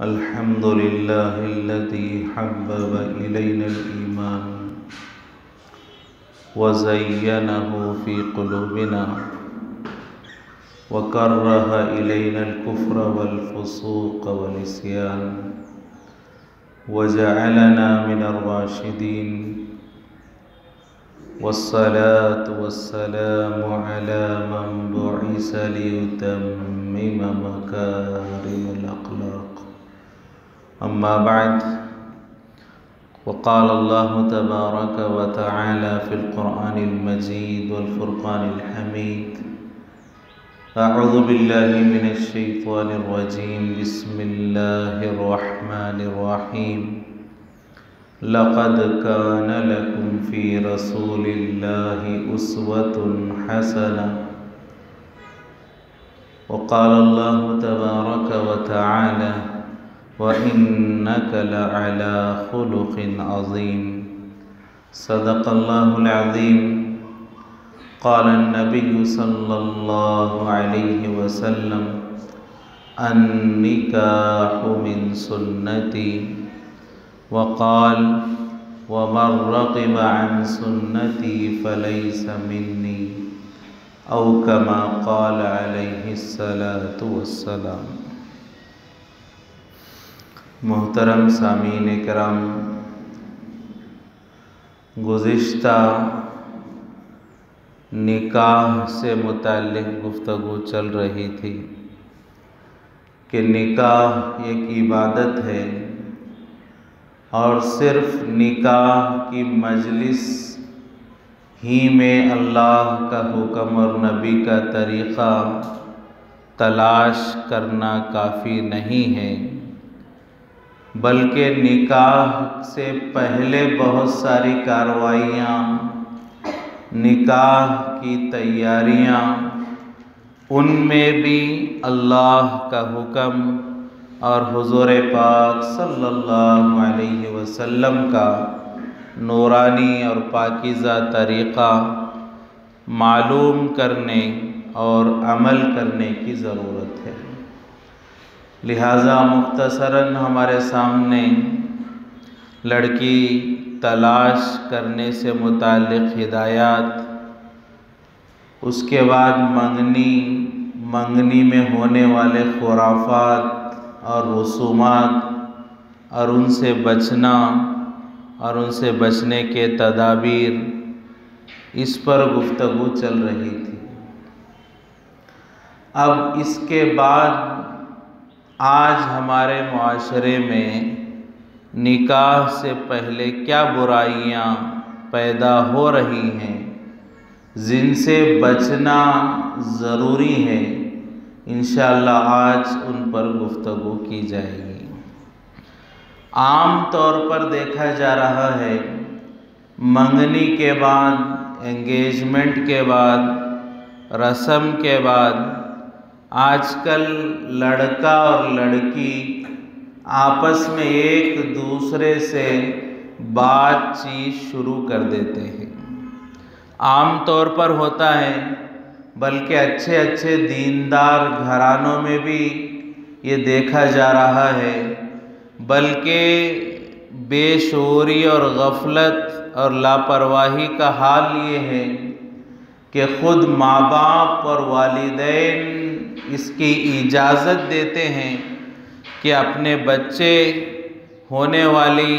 अल्हम्दुलिल्लाहिल्लज़ी हब्बब इलैनल ईमान व ज़य्यनहु फ़ी क़ुलूबिना व कररह इलैनल कुफ़्र वल फ़ुसूक़ वल इस्यान व जअलना मिनर राशिदीन वस्सलातु वस्सलामु अला मन बुइस लियुतम्मिम मकारिमल अख़लाक़। अम्मा बाद वक़ाल अल्लाहु तबारक व तआला फ़िल क़ुरआनिल मजीद वल फ़ुरक़ानिल हमीद। अऊज़ु बिल्लाहि मिनश शैतानिर रजीम। बिस्मिल्लाहिर रहमानिर रहीम। लक़द कान लकुम फ़ी रसूलिल्लाहि उस्वतुन हसनह। वक़ाल अल्लाहु तबारक व तआला व इन्नक लअला खुलुक़िन अज़ीम। सदक़ल्लाहुल अज़ीम। क़ाल अन्नबिय्यु सल्लल्लाहु अलैहि वसल्लम अन्निकाहु मिन सुन्नती वक़ाल वमन रग़िब अन सुन्नती फ़लैस मिन्नी औ कमा क़ाल अलैहिस्सलातु वस्सलाम। मोहतरम सामीन इकराम, गुज़िश्ता निकाह से मुताल्लिक़ गुफ्तगू चल रही थी कि निकाह एक इबादत है और सिर्फ़ निकाह की मजलिस ही में अल्लाह का हुक्म और नबी का तरीक़ा तलाश करना काफ़ी नहीं है, बल्कि निकाह से पहले बहुत सारी कार्रवाइयाँ, निकाह की तैयारियाँ, उनमें भी अल्लाह का हुक्म और हुज़ूर पाक सल्लल्लाहु अलैहि वसल्लम का नूरानी और पाकीज़ा तरीक़ा मालूम करने और अमल करने की ज़रूरत है। लिहाजा मुख्तसरन हमारे सामने लड़की तलाश करने से मुताल्लिक़ हिदायत, उसके बाद मंगनी में होने वाले खुराफात और रसूमात और उनसे बचना और उनसे बचने के तदाबीर, इस पर गुफ्तगू चल रही थी। अब इसके बाद आज हमारे मुआशरे में निकाह से पहले क्या बुराइयां पैदा हो रही हैं, जिनसे बचना ज़रूरी है, इंशाअल्लाह आज उन पर गुफ्तगू की जाएगी। आम तौर पर देखा जा रहा है, मंगनी के बाद, एंगेजमेंट के बाद, रस्म के बाद आजकल लड़का और लड़की आपस में एक दूसरे से बातचीत शुरू कर देते हैं। आम तौर पर होता है, बल्कि अच्छे अच्छे दीनदार घरानों में भी ये देखा जा रहा है, बल्कि बेशऊरी और गफलत और लापरवाही का हाल ये है कि ख़ुद माँ बाप और वालिदैन इसकी इजाज़त देते हैं कि अपने बच्चे होने वाली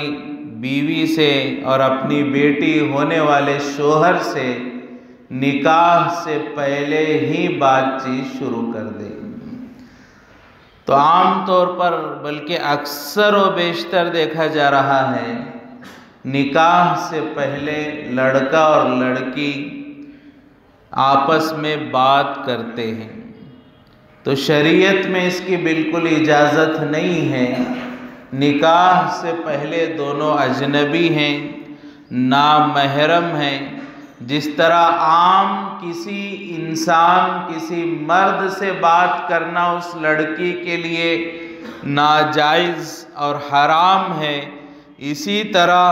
बीवी से और अपनी बेटी होने वाले शोहर से निकाह से पहले ही बातचीत शुरू कर दें। तो आम तौर पर, बल्कि अक्सर व बेशतर देखा जा रहा है, निकाह से पहले लड़का और लड़की आपस में बात करते हैं। तो शरीयत में इसकी बिल्कुल इजाज़त नहीं है। निकाह से पहले दोनों अजनबी हैं, नामहरम हैं। जिस तरह आम किसी इंसान, किसी मर्द से बात करना उस लड़की के लिए नाजायज़ और हराम है, इसी तरह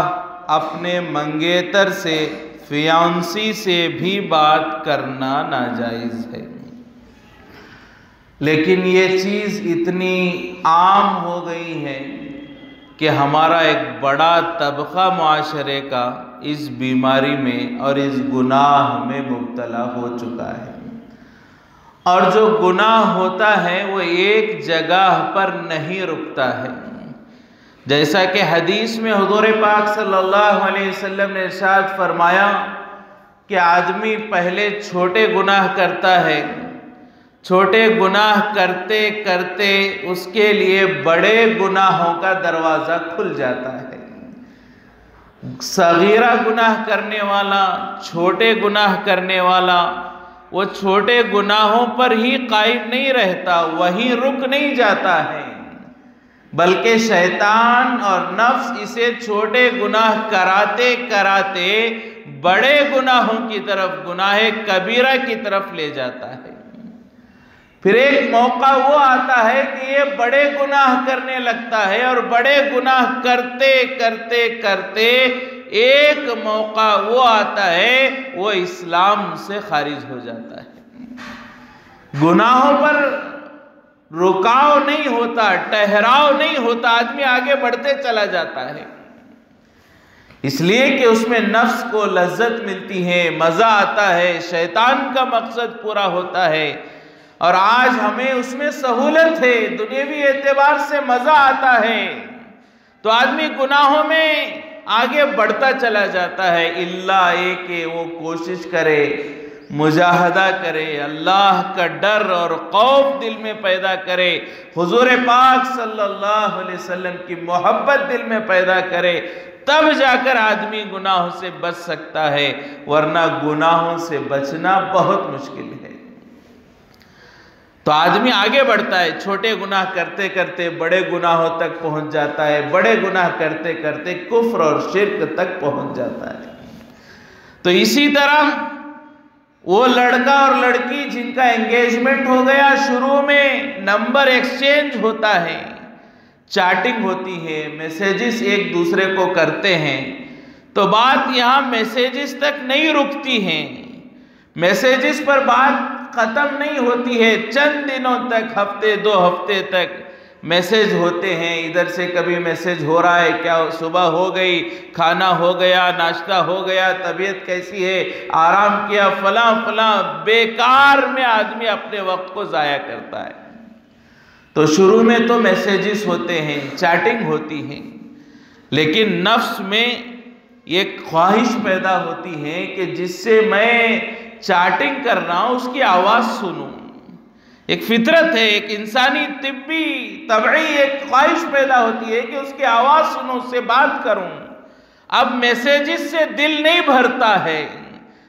अपने मंगेतर से, फियांसी से भी बात करना नाजायज़ है। लेकिन ये चीज़ इतनी आम हो गई है कि हमारा एक बड़ा तबका मुआशरे का इस बीमारी में और इस गुनाह में मुब्तला हो चुका है। और जो गुनाह होता है वो एक जगह पर नहीं रुकता है। जैसा कि हदीस में हुज़ूर पाक सल्लल्लाहु अलैहि वसल्लम ने इरशाद फरमाया कि आदमी पहले छोटे गुनाह करता है, छोटे गुनाह करते करते उसके लिए बड़े गुनाहों का दरवाज़ा खुल जाता है। सगीरा गुनाह करने वाला, छोटे गुनाह करने वाला, वो छोटे गुनाहों पर ही कायम नहीं रहता, वहीं रुक नहीं जाता है, बल्कि शैतान और नफ्स इसे छोटे गुनाह कराते कराते बड़े गुनाहों की तरफ, गुनाहे कबीरा की तरफ ले जाता है। फिर एक मौका वो आता है कि ये बड़े गुनाह करने लगता है और बड़े गुनाह करते करते करते एक मौका वो आता है वो इस्लाम से खारिज हो जाता है। गुनाहों पर रुकाव नहीं होता, ठहराव नहीं होता, आदमी आगे बढ़ते चला जाता है, इसलिए कि उसमें नफ्स को लज्जत मिलती है, मज़ा आता है, शैतान का मकसद पूरा होता है। और आज हमें उसमें सहूलत है, दुनियावी एतबार से मज़ा आता है, तो आदमी गुनाहों में आगे बढ़ता चला जाता है। इल्ला एक वो कोशिश करे, मुजाहदा करे, अल्लाह का डर और खौफ दिल में पैदा करे, हुजूर पाक सल्लल्लाहु अलैहि वसल्लम की मोहब्बत दिल में पैदा करे, तब जाकर आदमी गुनाहों से बच सकता है, वरना गुनाहों से बचना बहुत मुश्किल है। तो आदमी आगे बढ़ता है, छोटे गुनाह करते करते बड़े गुनाहों तक पहुंच जाता है, बड़े गुनाह करते करते कुफ्र और शिर्क तक पहुंच जाता है। तो इसी तरह वो लड़का और लड़की जिनका एंगेजमेंट हो गया, शुरू में नंबर एक्सचेंज होता है, चैटिंग होती है, मैसेजेस एक दूसरे को करते हैं, तो बात यहाँ मैसेजेस तक नहीं रुकती है, मैसेजेस पर बात ख़त्म नहीं होती है, चंद दिनों तक, हफ्ते 2 हफ्ते तक मैसेज होते हैं। इधर से कभी मैसेज हो रहा है, क्या सुबह हो गई, खाना हो गया, नाश्ता हो गया, तबीयत कैसी है, आराम किया, फलां फलां, बेकार में आदमी अपने वक्त को ज़ाया करता है। तो शुरू में तो मैसेजेस होते हैं, चैटिंग होती है, लेकिन नफ्स में एक ख्वाहिश पैदा होती है कि जिससे मैं चैटिंग कर रहा हूं उसकी आवाज़ सुनूं। एक फितरत है, एक इंसानी तिब्बी तबई एक ख्वाहिश पैदा होती है कि उसकी आवाज़ सुनूं, उससे बात करूं। अब मैसेजेस से दिल नहीं भरता है,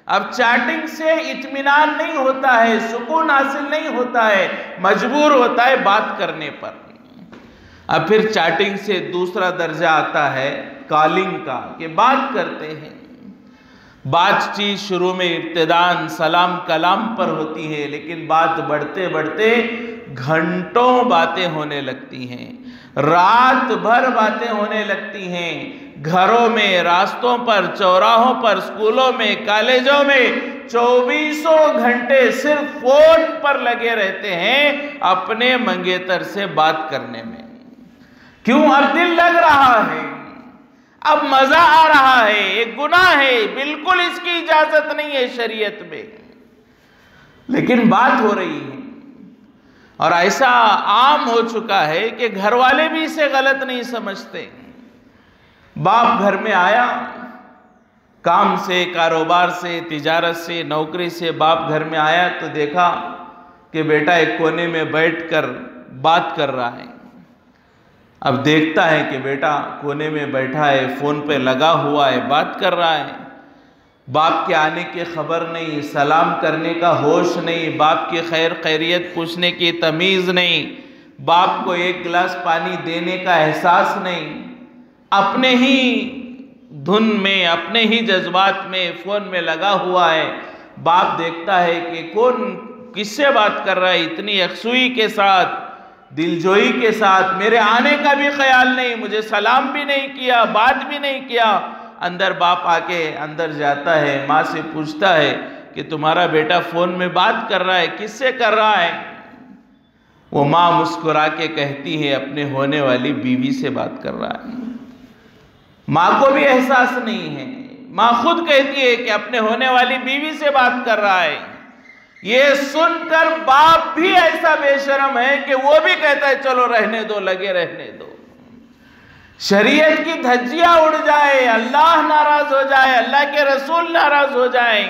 अब चैटिंग से इत्मीनान नहीं होता है, सुकून हासिल नहीं होता है, मजबूर होता है बात करने पर। अब फिर चैटिंग से दूसरा दर्जा आता है कॉलिंग का, कि बात करते हैं। बातचीत शुरू में इब्तिदान सलाम कलाम पर होती है, लेकिन बात बढ़ते बढ़ते घंटों बातें होने लगती हैं, रात भर बातें होने लगती हैं, घरों में, रास्तों पर, चौराहों पर, स्कूलों में, कॉलेजों में 24 घंटे सिर्फ फोन पर लगे रहते हैं अपने मंगेतर से बात करने में। क्यों? अब दिल लग रहा है, अब मजा आ रहा है, एक गुनाह है, बिल्कुल इसकी इजाजत नहीं है शरीयत में, लेकिन बात हो रही है। और ऐसा आम हो चुका है कि घर वाले भी इसे गलत नहीं समझते। बाप घर में आया, काम से, कारोबार से, तिजारत से, नौकरी से बाप घर में आया तो देखा कि बेटा एक कोने में बैठकर बात कर रहा है। अब देखता है कि बेटा कोने में बैठा है, फ़ोन पे लगा हुआ है, बात कर रहा है, बाप के आने की खबर नहीं, सलाम करने का होश नहीं, बाप की खैर खैरियत पूछने की तमीज़ नहीं, बाप को एक गिलास पानी देने का एहसास नहीं, अपने ही धुन में, अपने ही जज्बात में फ़ोन में लगा हुआ है। बाप देखता है कि कौन किससे बात कर रहा है, इतनी यकसुई के साथ, दिलजोई के साथ, मेरे आने का भी ख्याल नहीं, मुझे सलाम भी नहीं किया, बात भी नहीं किया। अंदर बाप आके अंदर जाता है, माँ से पूछता है कि तुम्हारा बेटा फ़ोन में बात कर रहा है, किससे कर रहा है? वो माँ मुस्कुरा के कहती है अपने होने वाली बीवी से बात कर रहा है। माँ को भी एहसास नहीं है, माँ खुद कहती है कि अपने होने वाली बीवी से बात कर रहा है। ये सुनकर बाप भी ऐसा बेशरम है कि वो भी कहता है चलो रहने दो, लगे रहने दो। शरीयत की धज्जियां उड़ जाए, अल्लाह नाराज हो जाए, अल्लाह के रसूल नाराज हो जाए,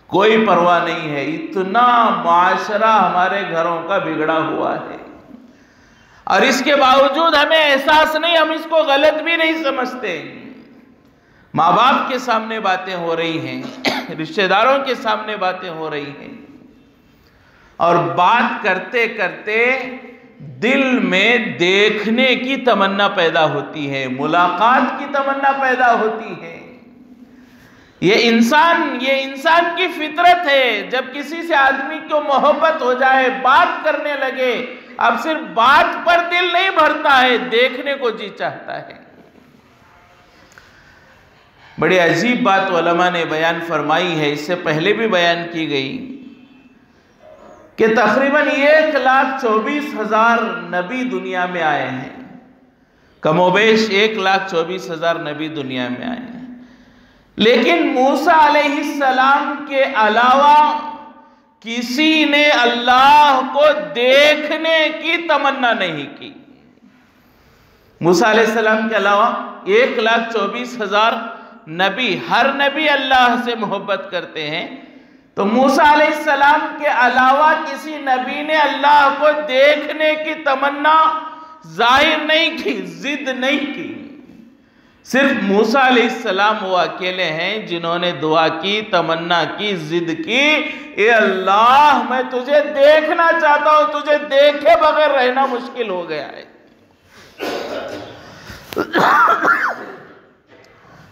कोई परवाह नहीं है। इतना माशरा हमारे घरों का बिगड़ा हुआ है और इसके बावजूद हमें एहसास नहीं, हम इसको गलत भी नहीं समझते। माँ बाप के सामने बातें हो रही हैं, रिश्तेदारों के सामने बातें हो रही हैं और बात करते करते दिल में देखने की तमन्ना पैदा होती है, मुलाकात की तमन्ना पैदा होती है। ये इंसान की फितरत है। जब किसी से आदमी को मोहब्बत हो जाए, बात करने लगे, अब सिर्फ बात पर दिल नहीं भरता है, देखने को जी चाहता है। बड़ी अजीब बात उलमा ने बयान फरमाई है, इससे पहले भी बयान की गई कि तकरीबन 1,24,000 नबी दुनिया में आए हैं। कमोबेश 1,24,000 नबी दुनिया में आए हैं, लेकिन मूसा अलैहिस्सलाम के अलावा किसी ने अल्लाह को देखने की तमन्ना नहीं की। मूसा अलैहिस्सलाम के अलावा 1,24,000 नबी, हर नबी अल्लाह से मोहब्बत करते हैं, तो मूसा अलैहिस्सलाम के अलावा किसी नबी ने अल्लाह को देखने की तमन्ना जाहिर नहीं की, जिद नहीं की। सिर्फ मूसा अलैहिस्सलाम वो अकेले हैं जिन्होंने दुआ की, तमन्ना की, जिद की, ए अल्लाह मैं तुझे देखना चाहता हूं, तुझे देखे बगैर रहना मुश्किल हो गया है।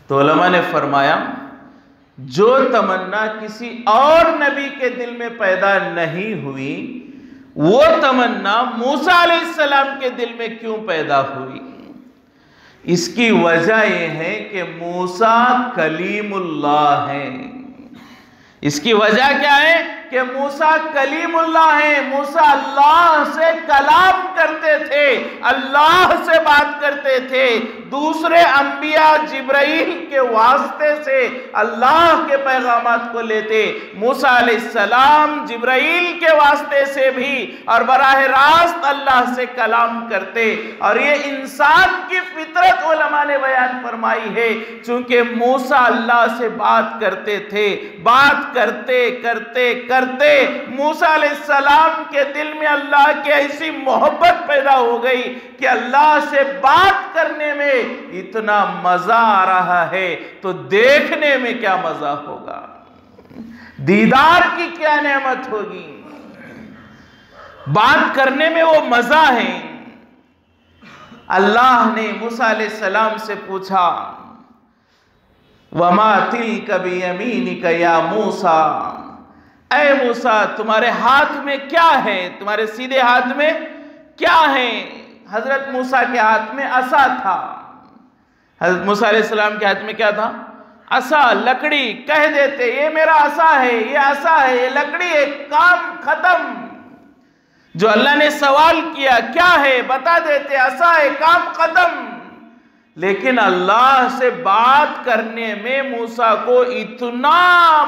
तो उलमा ने फरमाया जो तमन्ना किसी और नबी के दिल में पैदा नहीं हुई, वो तमन्ना मूसा अलैहिस्सलाम के दिल में क्यों पैदा हुई? इसकी वजह यह है कि मूसा कलीमुल्लाह है। इसकी वजह क्या है कि मूसा कलीमुल्लाह है। मूसा अल्लाह से कलाम करते थे, अल्लाह से बात करते थे। दूसरे अंबिया जिब्राइल के वास्ते से अल्लाह के पैगामात को लेते, मूसा अलैहिस्सलाम जिब्राइल के वास्ते से भी और बराह रास्त अल्लाह से कलाम करते। और ये इंसान की फितरत उलमा ने बयान फरमाई है, चूंकि मूसा अल्लाह से बात करते थे, बात करते करते करते मूसा अलैहिस्सलाम के दिल में अल्लाह की ऐसी मोहब्बत पैदा हो गई कि अल्लाह से बात करने में इतना मजा आ रहा है तो देखने में क्या मजा होगा, दीदार की क्या नेमत होगी। बात करने में वो मजा है। अल्लाह ने मूसा अलैहिस्सलाम से पूछा, वमा तिल्का बियमीनिका या मूसा, ऐ मूसा तुम्हारे हाथ में क्या है, तुम्हारे सीधे हाथ में क्या है? हजरत मूसा के हाथ में असा था। हजरत मूसा अलैहिस्सलाम के हाथ में क्या था? असा, लकड़ी। कह देते ये मेरा असा है, ये असा है, ये लकड़ी है, काम खत्म। जो अल्लाह ने सवाल किया क्या है बता देते, असा है, काम खत्म। लेकिन अल्लाह से बात करने में मूसा को इतना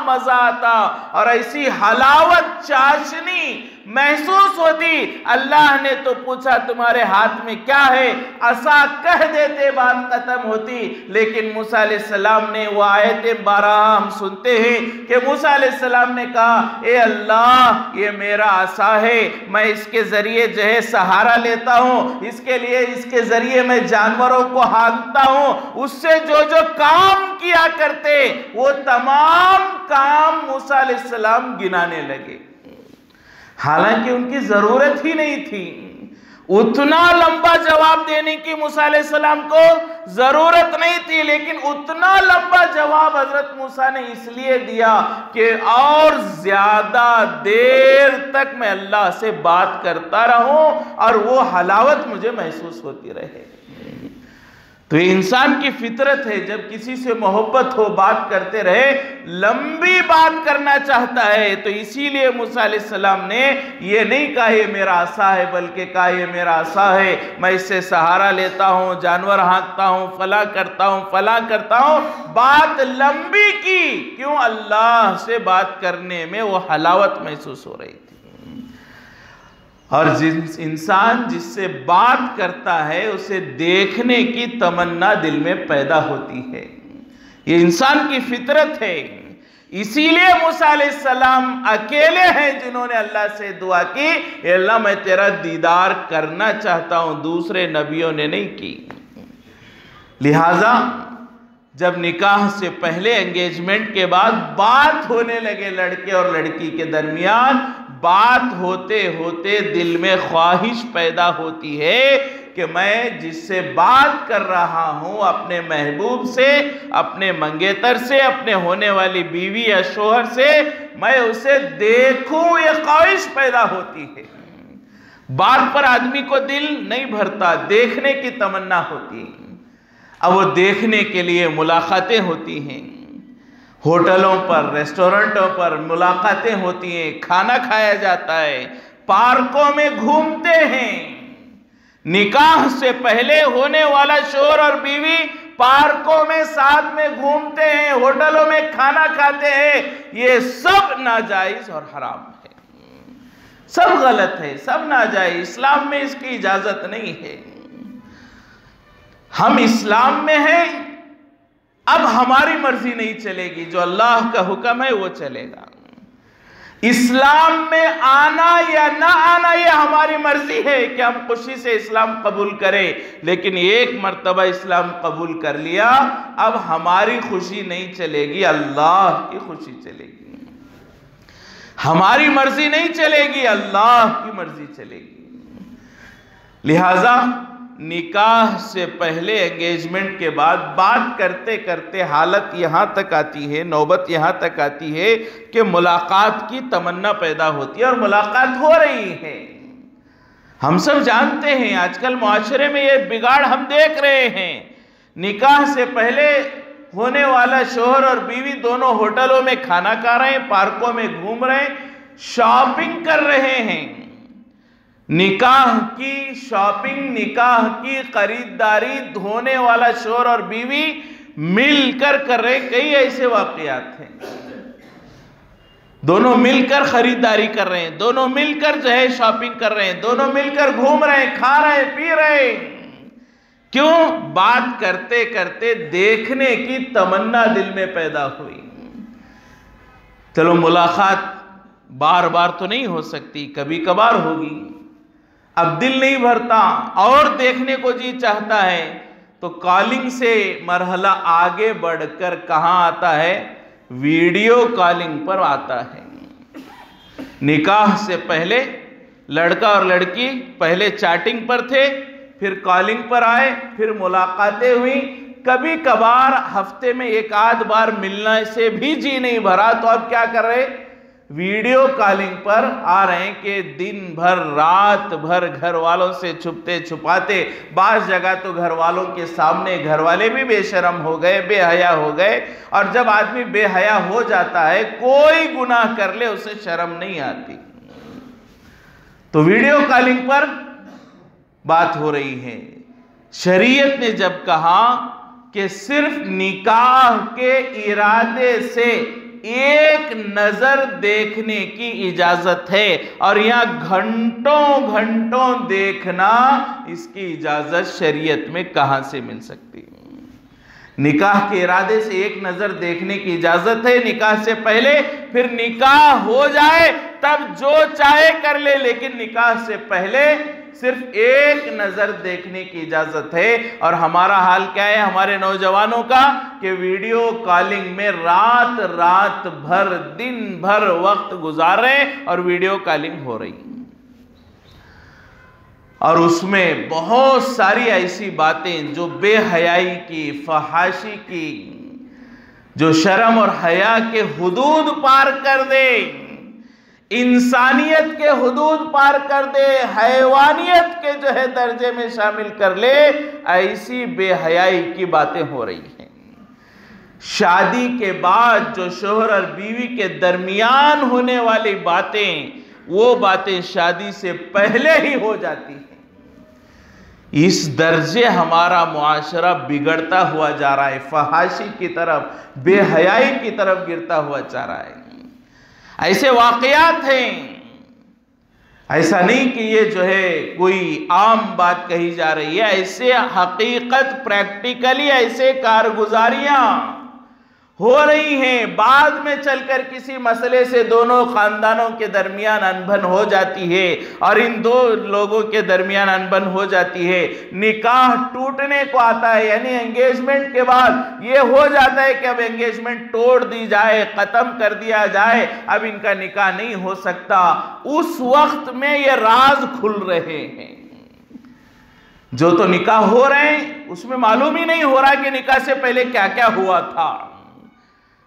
मजा आता और ऐसी हलावत, चाशनी महसूस होती। अल्लाह ने तो पूछा तुम्हारे हाथ में क्या है, असा कह देते बात खत्म होती। लेकिन मूसा अलैहिस्सलाम ने वो आयत 12 हम सुनते हैं कि मूसा अलैहिस्सलाम ने कहा, ए अल्लाह ये मेरा असा है, मैं इसके जरिए जो है सहारा लेता हूँ, इसके जरिए मैं जानवरों को हाँकता हूँ। उससे जो जो काम किया करते वो तमाम काम मूसा अलैहिस्सलाम गिनाने लगे, हालांकि उनकी जरूरत ही नहीं थी। उतना लंबा जवाब देने की मूसा अलैहिस्सलाम को जरूरत नहीं थी, लेकिन उतना लंबा जवाब हजरत मूसा ने इसलिए दिया कि और ज्यादा देर तक मैं अल्लाह से बात करता रहूं और वो हलावत मुझे महसूस होती रहे। तो ये इंसान की फितरत है, जब किसी से मोहब्बत हो बात करते रहे, लंबी बात करना चाहता है। तो इसीलिए मूसा अलैहिस्सलाम ने ये नहीं कहा ये मेरा आसा है, बल्कि कहा ये मेरा आसा है, मैं इससे सहारा लेता हूं, जानवर हाँकता हूं, फला करता हूं, फला करता हूं। बात लंबी की, क्यों? अल्लाह से बात करने में वो हलावत महसूस हो रही थी। और जिस इंसान जिससे बात करता है उसे देखने की तमन्ना दिल में पैदा होती है। ये इंसान की फितरत है। इसीलिए मूसा अलैहिस्सलाम अकेले हैं जिन्होंने अल्लाह से दुआ की, अल्लाह मैं तेरा दीदार करना चाहता हूं, दूसरे नबियों ने नहीं की। लिहाजा जब निकाह से पहले, एंगेजमेंट के बाद बात होने लगे लड़के और लड़की के दरमियान, बात होते होते दिल में ख्वाहिश पैदा होती है कि मैं जिससे बात कर रहा हूं, अपने महबूब से, अपने मंगेतर से, अपने होने वाली बीवी या शोहर से, मैं उसे देखूं, ये ख्वाहिश पैदा होती है। बात पर आदमी को दिल नहीं भरता, देखने की तमन्ना होती है। अब वो देखने के लिए मुलाकातें होती हैं, होटलों पर, रेस्टोरेंटों पर मुलाकातें होती हैं, खाना खाया जाता है, पार्कों में घूमते हैं। निकाह से पहले होने वाला शोहर और बीवी पार्कों में साथ में घूमते हैं, होटलों में खाना खाते हैं। ये सब नाजायज और हराम है, सब गलत है, सब नाजायज। इस्लाम में इसकी इजाजत नहीं है। हम इस्लाम में हैं, अब हमारी मर्जी नहीं चलेगी, जो अल्लाह का हुक्म है वो चलेगा। इस्लाम में आना या ना आना ये हमारी मर्जी है कि हम खुशी से इस्लाम कबूल करें। लेकिन एक मर्तबा इस्लाम कबूल कर लिया, अब हमारी खुशी नहीं चलेगी, अल्लाह की खुशी चलेगी। हमारी मर्जी नहीं चलेगी, अल्लाह की मर्जी चलेगी। लिहाजा निकाह से पहले, एंगेजमेंट के बाद बात करते करते हालत यहां तक आती है, नौबत यहां तक आती है कि मुलाकात की तमन्ना पैदा होती है, और मुलाकात हो रही है। हम सब जानते हैं आजकल मुआशरे में ये बिगाड़ हम देख रहे हैं। निकाह से पहले होने वाला शोहर और बीवी दोनों होटलों में खाना खा रहे हैं, पार्कों में घूम रहे हैं, शॉपिंग कर रहे हैं। निकाह की शॉपिंग, निकाह की खरीदारी होने वाला शोहर और बीवी मिलकर कर रहे। कई ऐसे वाकयात हैं, दोनों मिलकर खरीदारी कर रहे हैं, दोनों मिलकर जो है शॉपिंग कर रहे हैं, दोनों मिलकर घूम रहे हैं, खा रहे हैं, पी रहे हैं। क्यों? बात करते करते देखने की तमन्ना दिल में पैदा हुई। चलो मुलाकात बार बार तो नहीं हो सकती, कभी कभार होगी। अब दिल नहीं भरता और देखने को जी चाहता है, तो कॉलिंग से मरहला आगे बढ़कर कहां आता है? वीडियो कॉलिंग पर आता है। निकाह से पहले लड़का और लड़की पहले चैटिंग पर थे, फिर कॉलिंग पर आए, फिर मुलाकातें हुई। कभी कभार हफ्ते में एक आध बार मिलने से भी जी नहीं भरा, तो अब क्या कर रहे? वीडियो कॉलिंग पर आ रहे हैं कि दिन भर रात भर घर वालों से छुपते छुपाते, बास जगह तो घर वालों के सामने घर वाले भी बेशर्म हो गए, बेहया हो गए। और जब आदमी बेहया हो जाता है, कोई गुनाह कर ले उसे शर्म नहीं आती। तो वीडियो कॉलिंग पर बात हो रही है। शरीयत ने जब कहा कि सिर्फ निकाह के इरादे से एक नजर देखने की इजाजत है, और यहां घंटों घंटों देखना, इसकी इजाजत शरीयत में कहां से मिल सकती है? निकाह के इरादे से एक नजर देखने की इजाजत है निकाह से पहले, फिर निकाह हो जाए तब जो चाहे कर ले, लेकिन निकाह से पहले सिर्फ एक नजर देखने की इजाजत है। और हमारा हाल क्या है हमारे नौजवानों का कि वीडियो कॉलिंग में रात रात भर, दिन भर वक्त गुजार रहे और वीडियो कॉलिंग हो रही, और उसमें बहुत सारी ऐसी बातें जो बेहयाई की, फहाशी की, जो शर्म और हया के हुदूद पार कर दे। इंसानियत के हुदूद पार कर दे, हैवानियत के जो है दर्जे में शामिल कर ले, ऐसी बेहयाई की बातें हो रही हैं। शादी के बाद जो शोहर और बीवी के दरमियान होने वाली बातें, वो बातें शादी से पहले ही हो जाती हैं। इस दर्जे हमारा मुआशरा बिगड़ता हुआ जा रहा है, फहाशी की तरफ, बेहयाई की तरफ गिरता हुआ जा रहा है। ऐसे वाकयात हैं, ऐसा नहीं कि ये जो है कोई आम बात कही जा रही है, ऐसे हकीकत प्रैक्टिकली ऐसे कारगुजारियां हो रही हैं। बाद में चलकर किसी मसले से दोनों खानदानों के दरमियान अनबन हो जाती है, और इन दो लोगों के दरमियान अनबन हो जाती है, निकाह टूटने को आता है। यानी एंगेजमेंट के बाद ये हो जाता है कि अब एंगेजमेंट तोड़ दी जाए, खत्म कर दिया जाए, अब इनका निकाह नहीं हो सकता। उस वक्त में ये राज खुल रहे हैं। जो तो निकाह हो रहे हैं उसमें मालूम ही नहीं हो रहा कि निकाह से पहले क्या क्या हुआ था।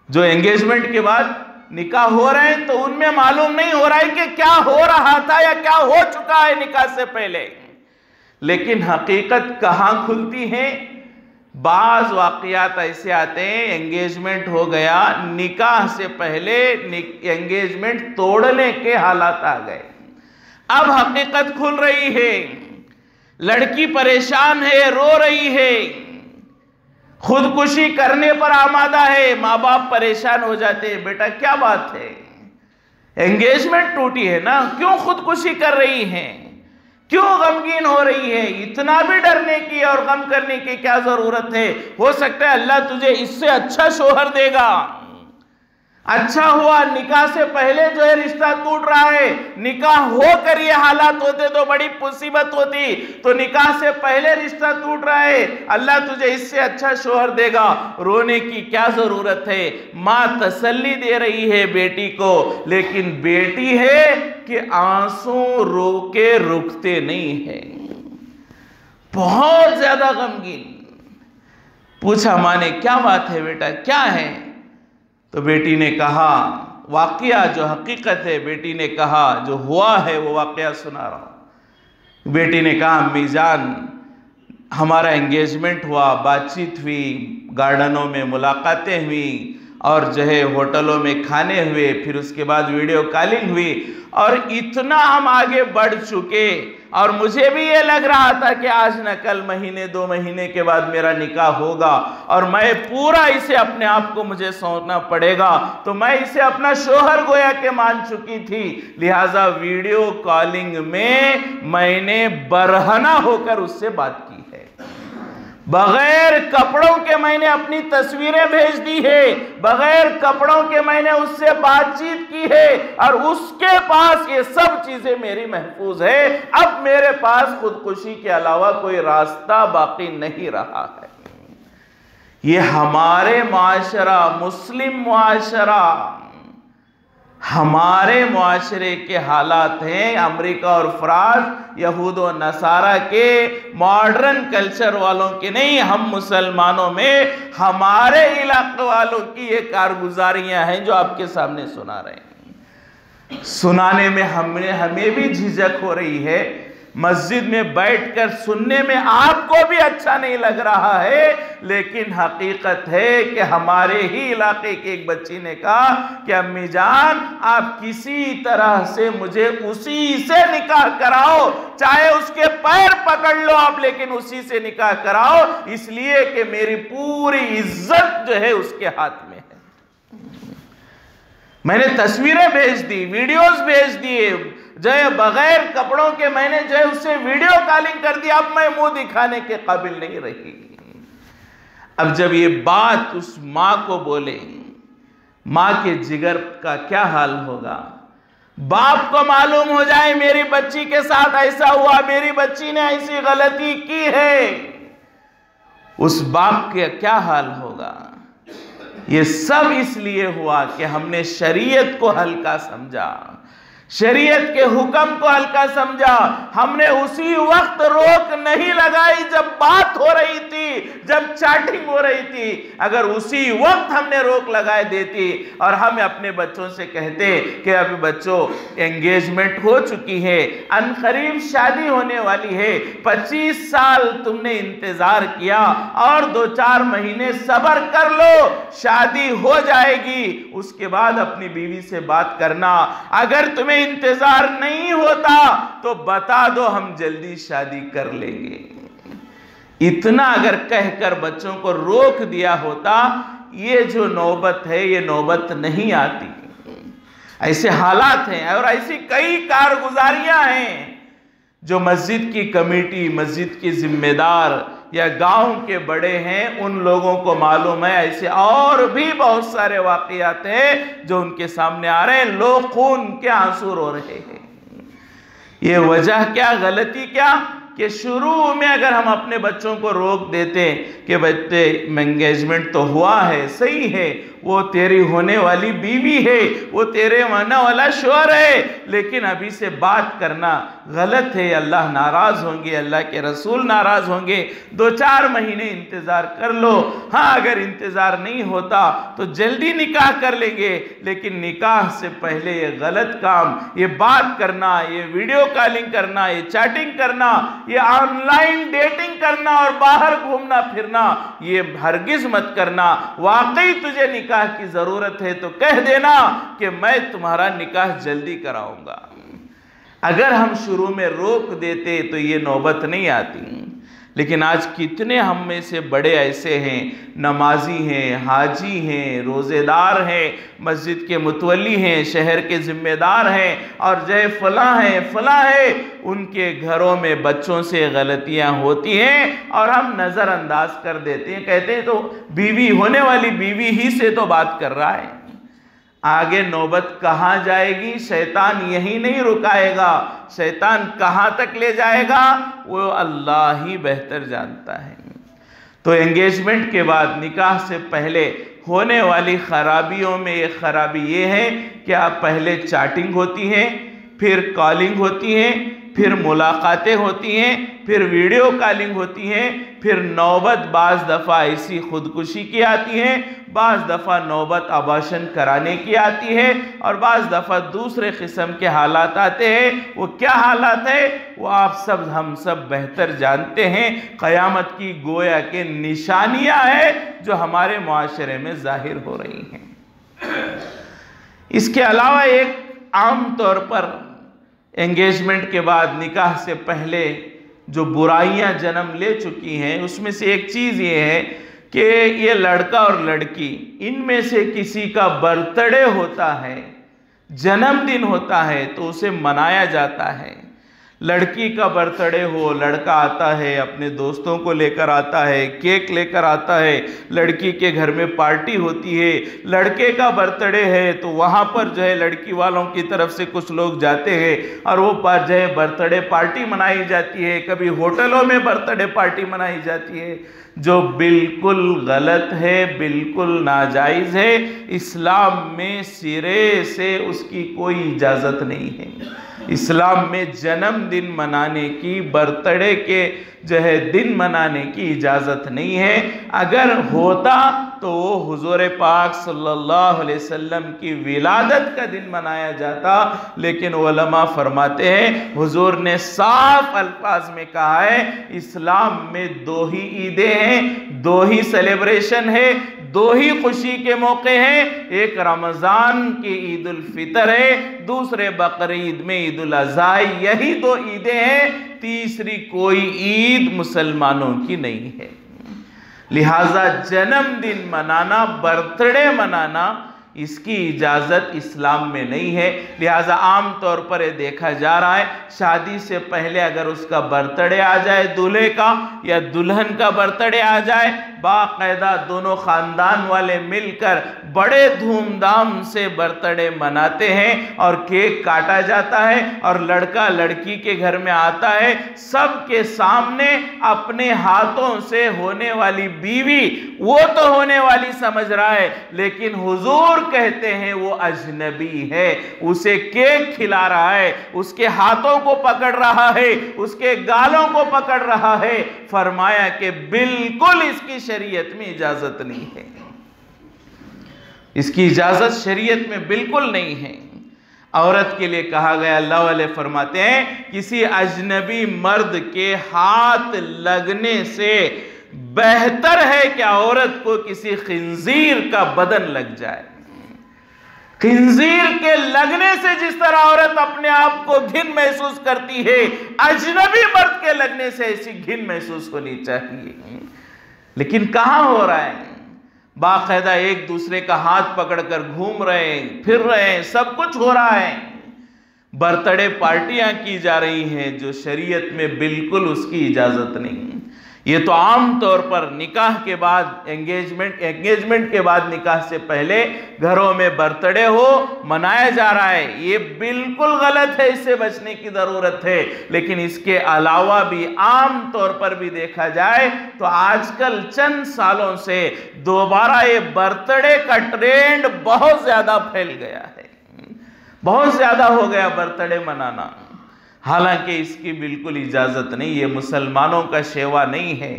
जो एंगेजमेंट के बाद निकाह हो रहे हैं तो उनमें मालूम नहीं हो रहा है कि क्या हो रहा था या क्या हो चुका है निकाह से पहले। लेकिन हकीकत कहां खुलती है? बाज वाकयात ऐसे आते हैं, एंगेजमेंट हो गया, निकाह से पहले एंगेजमेंट तोड़ने के हालात आ गए। अब हकीकत खुल रही है, लड़की परेशान है, रो रही है, खुदकुशी करने पर आमादा है। माँ बाप परेशान हो जाते हैं, बेटा क्या बात है, एंगेजमेंट टूटी है ना, क्यों खुदकुशी कर रही हैं, क्यों गमगीन हो रही है? इतना भी डरने की और गम करने की क्या जरूरत है? हो सकता है अल्लाह तुझे इससे अच्छा शोहर देगा। अच्छा हुआ निकाह से पहले जो है रिश्ता टूट रहा है, निकाह होकर ये हालात होते तो बड़ी मुसीबत होती। तो निकाह से पहले रिश्ता टूट रहा है, अल्लाह तुझे इससे अच्छा शोहर देगा, रोने की क्या जरूरत है? माँ तसल्ली दे रही है बेटी को, लेकिन बेटी है कि आंसू रो के रुकते नहीं है, बहुत ज्यादा गमगीन। पूछा माँ ने, क्या बात है बेटा, क्या है? तो बेटी ने कहा, वाकया जो हकीकत है, बेटी ने कहा जो हुआ है वो वाकया सुना रहा हूँ। बेटी ने कहा, अम्मी जान हमारा एंगेजमेंट हुआ, बातचीत हुई, गार्डनों में मुलाकातें हुई, और जो है होटलों में खाने हुए, फिर उसके बाद वीडियो कॉलिंग हुई, और इतना हम आगे बढ़ चुके, और मुझे भी ये लग रहा था कि आज न कल, महीने 2 महीने के बाद मेरा निकाह होगा, और मैं पूरा इसे अपने आप को मुझे सौंपना पड़ेगा। तो मैं इसे अपना शोहर गोया के मान चुकी थी, लिहाजा वीडियो कॉलिंग में मैंने बरहना होकर उससे बात की है, बगैर कपड़ों के मैंने अपनी तस्वीरें भेज दी है, बगैर कपड़ों के मैंने उससे बातचीत की है, और उसके पास ये सब चीजें मेरी महफूज है। अब मेरे पास खुदकुशी के अलावा कोई रास्ता बाकी नहीं रहा है। ये हमारे मुआशरा, मुस्लिम मुआशरा, हमारे मुआशरे के हालात हैं। अमेरिका और फ्रांस, यहूद और नसारा के मॉडर्न कल्चर वालों के नहीं, हम मुसलमानों में, हमारे इलाके वालों की ये कारगुजारियां हैं जो आपके सामने सुना रहे हैं। सुनाने में हमें भी झिझक हो रही है, मस्जिद में बैठकर सुनने में आपको भी अच्छा नहीं लग रहा है, लेकिन हकीकत है कि हमारे ही इलाके की एक बच्ची ने कहा कि अम्मी जान आप किसी तरह से मुझे उसी से निकाह कराओ, चाहे उसके पैर पकड़ लो आप, लेकिन उसी से निकाह कराओ, इसलिए कि मेरी पूरी इज्जत जो है उसके हाथ में है। मैंने तस्वीरें भेज दी, वीडियोस भेज दिए, जो है बगैर कपड़ों के मैंने जो है उससे वीडियो कॉलिंग कर दी, अब मैं मुंह दिखाने के काबिल नहीं रही। अब जब ये बात उस मां को बोले, मां के जिगर का क्या हाल होगा? बाप को मालूम हो जाए मेरी बच्ची के साथ ऐसा हुआ, मेरी बच्ची ने ऐसी गलती की है, उस बाप के क्या हाल होगा? ये सब इसलिए हुआ कि हमने शरीयत को हल्का समझा, शरीयत के हुक्म को हल्का समझा। हमने उसी वक्त रोक नहीं लगाई जब बात हो रही थी, जब चैटिंग हो रही थी। अगर उसी वक्त हमने रोक लगाए देती और हम अपने बच्चों से कहते कि अभी बच्चों एंगेजमेंट हो चुकी है, अनकरीब शादी होने वाली है, 25 साल तुमने इंतजार किया और 2-4 महीने सब्र कर लो, शादी हो जाएगी, उसके बाद अपनी बीवी से बात करना। अगर तुम्हें इंतजार नहीं होता तो बता दो, हम जल्दी शादी कर लेंगे। इतना अगर कहकर बच्चों को रोक दिया होता, ये जो नौबत है ये नौबत नहीं आती। ऐसे हालात हैं और ऐसी कई कारगुजारियां हैं जो मस्जिद की कमेटी, मस्जिद की जिम्मेदार या गांव के बड़े हैं, उन लोगों को मालूम है। ऐसे और भी बहुत सारे वाकयात हैं जो उनके सामने आ रहे हैं। लोग खून के आंसू रो रहे हैं। ये वजह क्या, गलती क्या कि शुरू में अगर हम अपने बच्चों को रोक देते कि बच्चे एंगेजमेंट तो हुआ है, सही है, वो तेरी होने वाली बीवी है, वो तेरे होने वाला शौहर है, लेकिन अभी से बात करना गलत है, अल्लाह नाराज होंगे, अल्लाह के रसूल नाराज होंगे, 2-4 महीने इंतजार कर लो। हाँ, अगर इंतजार नहीं होता तो जल्दी निकाह कर लेंगे, लेकिन निकाह से पहले ये गलत काम, ये बात करना, ये वीडियो कॉलिंग करना, ये चैटिंग करना, ये ऑनलाइन डेटिंग करना और बाहर घूमना फिरना, ये हरगिज मत करना। वाकई तुझे निकाह की जरूरत है तो कह देना कि मैं तुम्हारा निकाह जल्दी कराऊंगा। अगर हम शुरू में रोक देते तो ये नौबत नहीं आती। लेकिन आज कितने हम में से बड़े ऐसे हैं, नमाजी हैं, हाजी हैं, रोज़ेदार हैं, मस्जिद के मुतवल्ली हैं, शहर के ज़िम्मेदार हैं और जय फलां है, उनके घरों में बच्चों से गलतियां होती हैं और हम नज़रअंदाज कर देते हैं, कहते हैं तो बीवी, होने वाली बीवी ही से तो बात कर रहा है। आगे नौबत कहाँ जाएगी, शैतान यही नहीं रुकाएगा, शैतान कहाँ तक ले जाएगा वो अल्लाह ही बेहतर जानता है। तो एंगेजमेंट के बाद, निकाह से पहले होने वाली खराबियों में एक खराबी ये है कि आप पहले चैटिंग होती है, फिर कॉलिंग होती है, फिर मुलाकातें होती हैं, फिर वीडियो कॉलिंग होती है, फिर नौबत बाज़ दफ़ा ऐसी खुदकुशी की आती है, बाज़ दफ़ा नौबत अबॉर्शन कराने की आती है और बाज़ दफ़ा दूसरे किस्म के हालात आते हैं। वो क्या हालात है वो आप सब, हम सब बेहतर जानते हैं। क़यामत की गोया के निशानियां हैं जो हमारे मुआशरे में ज़ाहिर हो रही हैं। इसके अलावा एक आम तौर पर एंगेजमेंट के बाद, निकाह से पहले जो बुराइयां जन्म ले चुकी हैं, उसमें से एक चीज़ ये है कि ये लड़का और लड़की, इनमें से किसी का बर्थडे होता है, जन्मदिन होता है तो उसे मनाया जाता है। लड़की का बर्थडे हो, लड़का आता है, अपने दोस्तों को लेकर आता है, केक लेकर आता है, लड़की के घर में पार्टी होती है। लड़के का बर्थडे है तो वहाँ पर जो है लड़की वालों की तरफ से कुछ लोग जाते हैं और वो जो है बर्थडे पार्टी मनाई जाती है। कभी होटलों में बर्थडे पार्टी मनाई जाती है, जो बिल्कुल गलत है, बिल्कुल नाजायज़ है। इस्लाम में सिरे से उसकी कोई इजाज़त नहीं है। इस्लाम में जन्मदिन मनाने की, बर्थडे के जो है दिन मनाने की इजाज़त नहीं है। अगर होता तो वो हुज़ूर पाक सल्लल्लाहु अलैहि वसल्लम की विलादत का दिन मनाया जाता, लेकिन उलमा फरमाते हैं हुज़ूर ने साफ अल्फाज में कहा है इस्लाम में 2 ही ईदें हैं, 2 ही सेलिब्रेशन है, 2 ही खुशी के मौके हैं। एक रमज़ान की ईद उल फितर है, दूसरे बकरीद में ईद उल अज़हा, यही 2 ईदें हैं। तीसरी कोई ईद मुसलमानों की नहीं है। लिहाजा जन्मदिन मनाना, बर्थडे मनाना, इसकी इजाज़त इस्लाम में नहीं है। लिहाजा आम तौर पर ये देखा जा रहा है, शादी से पहले अगर उसका बर्थडे आ जाए, दूल्हे का या दुल्हन का बर्थडे आ जाए, बाकायदा दोनों ख़ानदान वाले मिलकर बड़े धूमधाम से बर्थडे मनाते हैं और केक काटा जाता है और लड़का लड़की के घर में आता है, सबके सामने अपने हाथों से होने वाली बीवी वो तो होने वाली समझ रहा है, लेकिन हुजूर कहते हैं वो अजनबी है, उसे केक खिला रहा है, उसके हाथों को पकड़ रहा है, उसके गालों को पकड़ रहा है। फरमाया कि बिल्कुल इसकी शरीयत में इजाजत नहीं है, इसकी इजाजत शरीयत में बिल्कुल नहीं है। औरत के लिए कहा गया, अल्लाह वाले फरमाते हैं किसी अजनबी मर्द के हाथ लगने से बेहतर है कि औरत को किसी खिंजीर का बदन लग जाए। खिंजीर के लगने से जिस तरह औरत अपने आप को घिन महसूस करती है, अजनबी मर्द के लगने से ऐसी घिन महसूस होनी चाहिए। लेकिन कहां हो रहा है? बाकायदा एक दूसरे का हाथ पकड़कर घूम रहे हैं, फिर रहे हैं, सब कुछ हो रहा है। बर्थडे पार्टियां की जा रही हैं जो शरीयत में बिल्कुल उसकी इजाजत नहीं। ये तो आम तौर पर निकाह के बाद एंगेजमेंट के बाद निकाह से पहले घरों में बर्थडे हो मनाया जा रहा है, ये बिल्कुल गलत है, इससे बचने की जरूरत है। लेकिन इसके अलावा भी आम तौर पर भी देखा जाए तो आजकल चंद सालों से दोबारा ये बर्थडे का ट्रेंड बहुत ज्यादा फैल गया है, बहुत ज्यादा हो गया बर्थडे मनाना। हालांकि इसकी बिल्कुल इजाजत नहीं, ये मुसलमानों का शेवा नहीं है।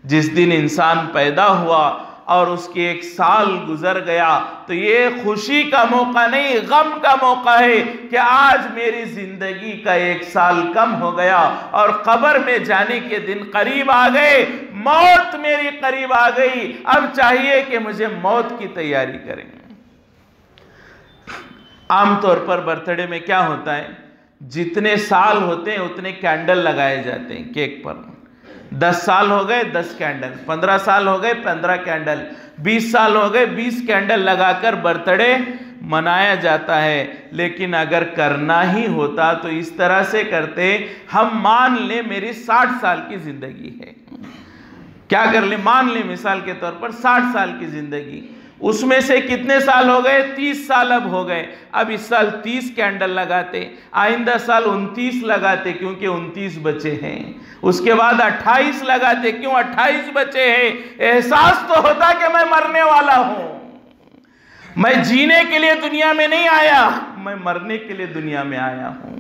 जिस दिन इंसान पैदा हुआ और उसके 1 साल गुजर गया तो ये खुशी का मौका नहीं, गम का मौका है कि आज मेरी जिंदगी का 1 साल कम हो गया और कब्र में जाने के दिन करीब आ गए, मौत मेरी करीब आ गई, अब चाहिए कि मुझे मौत की तैयारी करें। आमतौर पर बर्थडे में क्या होता है, जितने साल होते हैं उतने कैंडल लगाए जाते हैं केक पर। 10 साल हो गए 10 कैंडल, 15 साल हो गए 15 कैंडल, 20 साल हो गए 20 कैंडल लगाकर बर्थडे मनाया जाता है। लेकिन अगर करना ही होता तो इस तरह से करते, हम मान ले मेरी 60 साल की जिंदगी है, क्या कर ले, मान ले मिसाल के तौर पर 60 साल की जिंदगी, उसमें से कितने साल हो गए, 30 साल अब हो गए। अब इस साल 30 कैंडल लगाते, आइंदा साल 29 लगाते क्योंकि 29 बचे हैं, उसके बाद 28 लगाते क्यों 28 बचे हैं। एहसास तो होता कि मैं मरने वाला हूं, मैं जीने के लिए दुनिया में नहीं आया, मैं मरने के लिए दुनिया में आया हूं।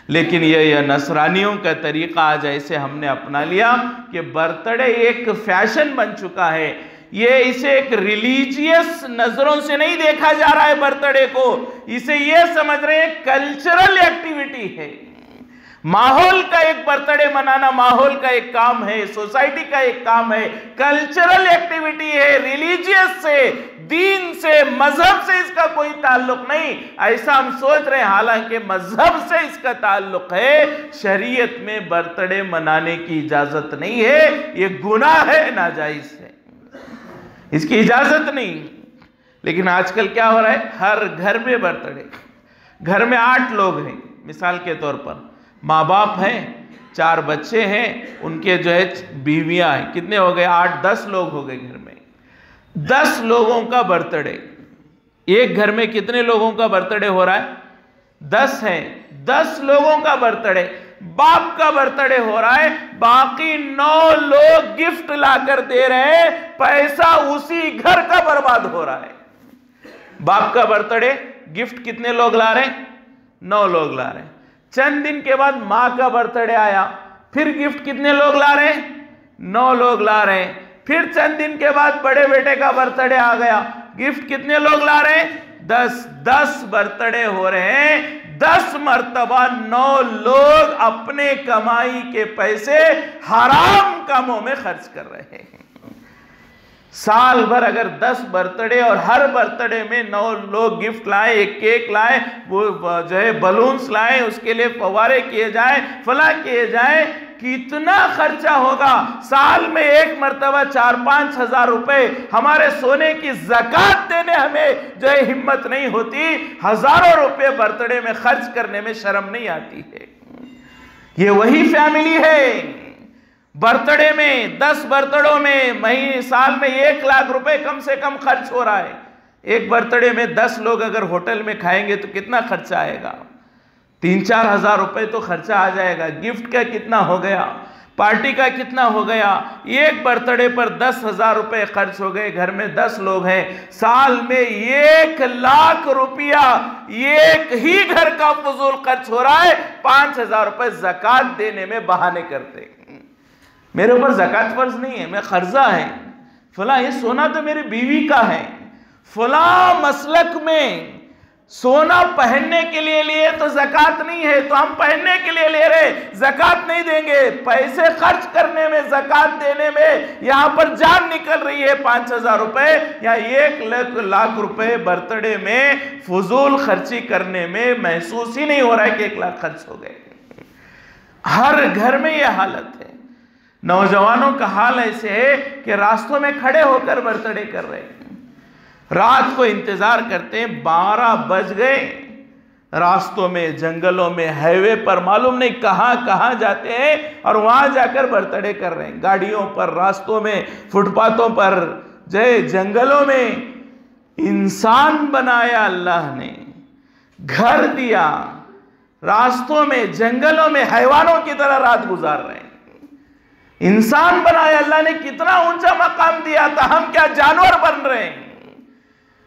लेकिन यह नसरानियों का तरीका आज ऐसे हमने अपना लिया कि बर्थडे एक फैशन बन चुका है। ये इसे एक रिलीजियस नजरों से नहीं देखा जा रहा है बर्थडे को, इसे ये समझ रहे हैं कल्चरल एक्टिविटी है। माहौल का एक बर्थडे मनाना माहौल का एक काम है, सोसाइटी का एक काम है, कल्चरल एक्टिविटी है, रिलीजियस से, दीन से, मजहब से इसका कोई ताल्लुक नहीं, ऐसा हम सोच रहे हैं। हालांकि मजहब से इसका ताल्लुक है। शरीयत में बर्थडे मनाने की इजाजत नहीं है, ये गुनाह है, नाजायज है, इसकी इजाजत नहीं। लेकिन आजकल क्या हो रहा है, हर घर में बर्थडे, घर में 8 लोग हैं मिसाल के तौर पर, माँ बाप हैं, 4 बच्चे हैं, उनके जो है बीवियां हैं, कितने हो गए, 8-10 लोग हो गए घर में, 10 लोगों का बर्थडे। एक घर में कितने लोगों का बर्थडे हो रहा है, 10 है, 10 लोगों का बर्थडे, बाप का बर्थडे हो रहा है, बाकी 9 लोग गिफ्ट लाकर दे रहे हैं, पैसा उसी घर का बर्बाद हो रहा है। बाप का बर्थडे गिफ्ट कितने लोग ला रहे हैं, 9 लोग ला रहे हैं। चंद दिन के बाद मां का बर्थडे आया, फिर गिफ्ट कितने लोग ला रहे हैं, 9 लोग ला रहे हैं। फिर चंद दिन के बाद बड़े बेटे का बर्थडे आ गया, गिफ्ट कितने लोग ला रहे हैं, 10 बर्थडे हो रहे हैं, 10 मर्तबा 9 लोग अपने कमाई के पैसे हराम कामों में खर्च कर रहे हैं। साल भर अगर 10 बर्थडे और हर बर्थडे में 9 लोग गिफ्ट लाए, एक केक लाए, वो जो है बलून्स लाए, उसके लिए फव्वारे किए जाए, फला किए जाए, कितना खर्चा होगा। साल में एक मर्तबा 4-5 हजार रुपए हमारे सोने की ज़कात देने हमें जो है हिम्मत नहीं होती, हजारों रुपए बर्थडे में खर्च करने में शर्म नहीं आती है। ये वही फैमिली है। बर्थडे में 10 बर्थडों में महीने साल में 1 लाख रुपए कम से कम खर्च हो रहा है। एक बर्थडे में 10 लोग अगर होटल में खाएंगे तो कितना खर्चा आएगा, 3-4 हजार रुपए तो खर्चा आ जाएगा। गिफ्ट का कितना हो गया, पार्टी का कितना हो गया, एक बर्थडे पर 10,000 रुपए खर्च हो गए, घर में 10 लोग हैं, साल में 1 लाख रुपया एक ही घर का फजूल खर्च हो रहा है। 5,000 रुपए जकात देने में बहाने करते, मेरे ऊपर जकात फर्ज नहीं है, मैं कर्जा है, फला ये सोना तो मेरी बीवी का है, फला मसलक में सोना पहनने के लिए लिए तो जकात नहीं है, तो हम पहनने के लिए ले रहे, जकात नहीं देंगे। पैसे खर्च करने में, जकात देने में यहां पर जान निकल रही है। 5,000 रुपए या 1 लाख रुपए बर्थडे में फजूल खर्ची करने में महसूस ही नहीं हो रहा है कि 1 लाख खर्च हो गए। हर घर में यह हालत है। नौजवानों का हाल ऐसे है कि रास्तों में खड़े होकर बर्थडे कर रहे हैं, रात को इंतजार करते हैं, 12 बज गए, रास्तों में, जंगलों में, हाईवे पर मालूम नहीं कहां कहां जाते हैं और वहां जाकर बर्थडे कर रहे हैं। गाड़ियों पर, रास्तों में, फुटपाथों पर, जंगलों में इंसान बनाया अल्लाह ने, घर दिया, रास्तों में, जंगलों में हैवानों की तरह रात गुजार रहे हैं। इंसान बनाया अल्लाह ने, कितना ऊंचा मकाम दिया था, हम क्या जानवर बन रहे हैं।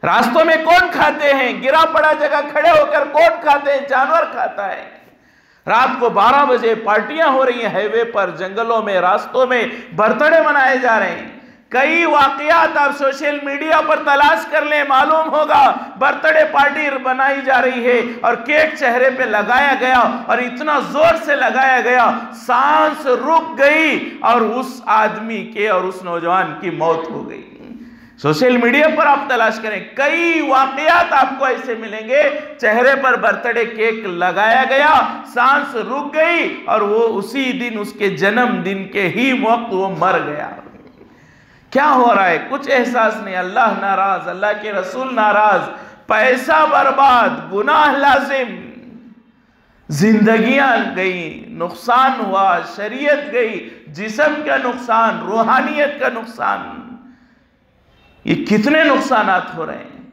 रास्तों में कौन खाते हैं, गिरा पड़ा जगह खड़े होकर कौन खाते हैं, जानवर खाता है। रात को 12 बजे पार्टियां हो रही हैं, हाईवे पर, जंगलों में, रास्तों में बर्थडे मनाए जा रहे हैं। कई वाकयात आप सोशल मीडिया पर तलाश कर लें, मालूम होगा बर्थडे पार्टी बनाई जा रही है और केक चेहरे पे लगाया गया और इतना जोर से लगाया गया, सांस रुक गई और उस आदमी के और उस नौजवान की मौत हो गई। सोशल मीडिया पर आप तलाश करें, कई वाकयात आपको ऐसे मिलेंगे, चेहरे पर बर्थडे केक लगाया गया, सांस रुक गई और वो उसी दिन, उसके जन्मदिन के ही वक्त वो मर गया। क्या हो रहा है, कुछ एहसास नहीं। अल्लाह नाराज, अल्लाह के रसूल नाराज, पैसा बर्बाद, गुनाह लाजिम, जिंदगियां गई, नुकसान हुआ, शरीयत गई, जिस्म का नुकसान, रूहानियत का नुकसान, ये कितने नुकसानात हो रहे हैं।